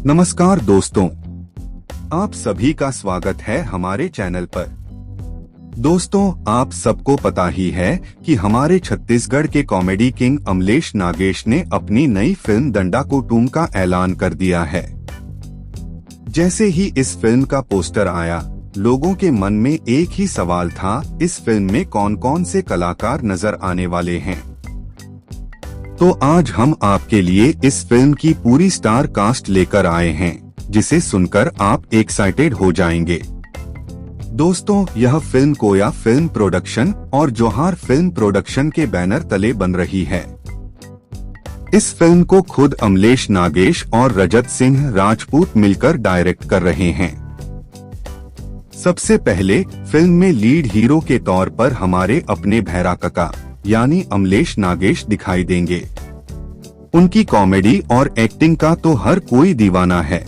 नमस्कार दोस्तों, आप सभी का स्वागत है हमारे चैनल पर। दोस्तों, आप सबको पता ही है कि हमारे छत्तीसगढ़ के कॉमेडी किंग अमलेश नागेश ने अपनी नई फिल्म दंडाकोटुम का ऐलान कर दिया है। जैसे ही इस फिल्म का पोस्टर आया, लोगों के मन में एक ही सवाल था, इस फिल्म में कौन कौन से कलाकार नजर आने वाले हैं। तो आज हम आपके लिए इस फिल्म की पूरी स्टार कास्ट लेकर आए हैं, जिसे सुनकर आप एक्साइटेड हो जाएंगे। दोस्तों, यह फिल्म कोया फिल्म प्रोडक्शन और जोहार फिल्म प्रोडक्शन के बैनर तले बन रही है। इस फिल्म को खुद अमलेश नागेश और रजत सिंह राजपूत मिलकर डायरेक्ट कर रहे हैं। सबसे पहले फिल्म में लीड हीरो के तौर पर हमारे अपने भैरा काका यानी अमलेश नागेश दिखाई देंगे। उनकी कॉमेडी और एक्टिंग का तो हर कोई दीवाना है।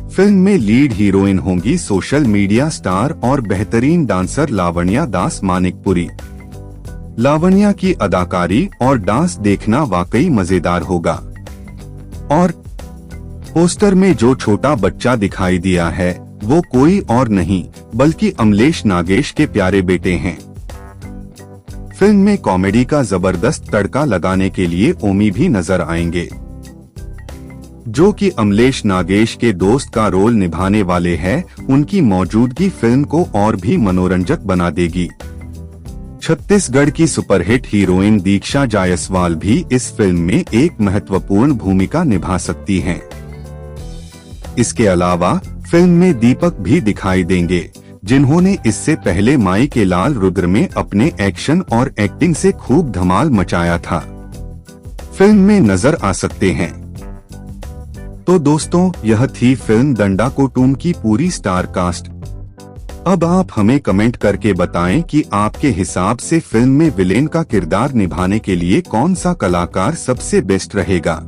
फिल्म में लीड हीरोइन होंगी सोशल मीडिया स्टार और बेहतरीन डांसर लावण्या दास मानिकपुरी। लावण्या की अदाकारी और डांस देखना वाकई मजेदार होगा। और पोस्टर में जो छोटा बच्चा दिखाई दिया है, वो कोई और नहीं बल्कि अमलेश नागेश के प्यारे बेटे हैं। फिल्म में कॉमेडी का जबरदस्त तड़का लगाने के लिए ओमी भी नजर आएंगे, जो कि अमलेश नागेश के दोस्त का रोल निभाने वाले हैं। उनकी मौजूदगी फिल्म को और भी मनोरंजक बना देगी। छत्तीसगढ़ की सुपरहिट हीरोइन दीक्षा जायसवाल भी इस फिल्म में एक महत्वपूर्ण भूमिका निभा सकती हैं। इसके अलावा फिल्म में दीपक भी दिखाई देंगे, जिन्होंने इससे पहले माई के लाल रुद्र में अपने एक्शन और एक्टिंग से खूब धमाल मचाया था। फिल्म में नजर आ सकते हैं। तो दोस्तों, यह थी फिल्म दंडाकोटुम की पूरी स्टार कास्ट। अब आप हमें कमेंट करके बताएं कि आपके हिसाब से फिल्म में विलेन का किरदार निभाने के लिए कौन सा कलाकार सबसे बेस्ट रहेगा।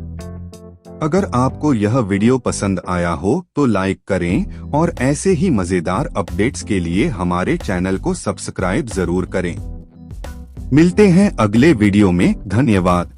अगर आपको यह वीडियो पसंद आया हो तो लाइक करें और ऐसे ही मजेदार अपडेट्स के लिए हमारे चैनल को सब्सक्राइब जरूर करें। मिलते हैं अगले वीडियो में। धन्यवाद।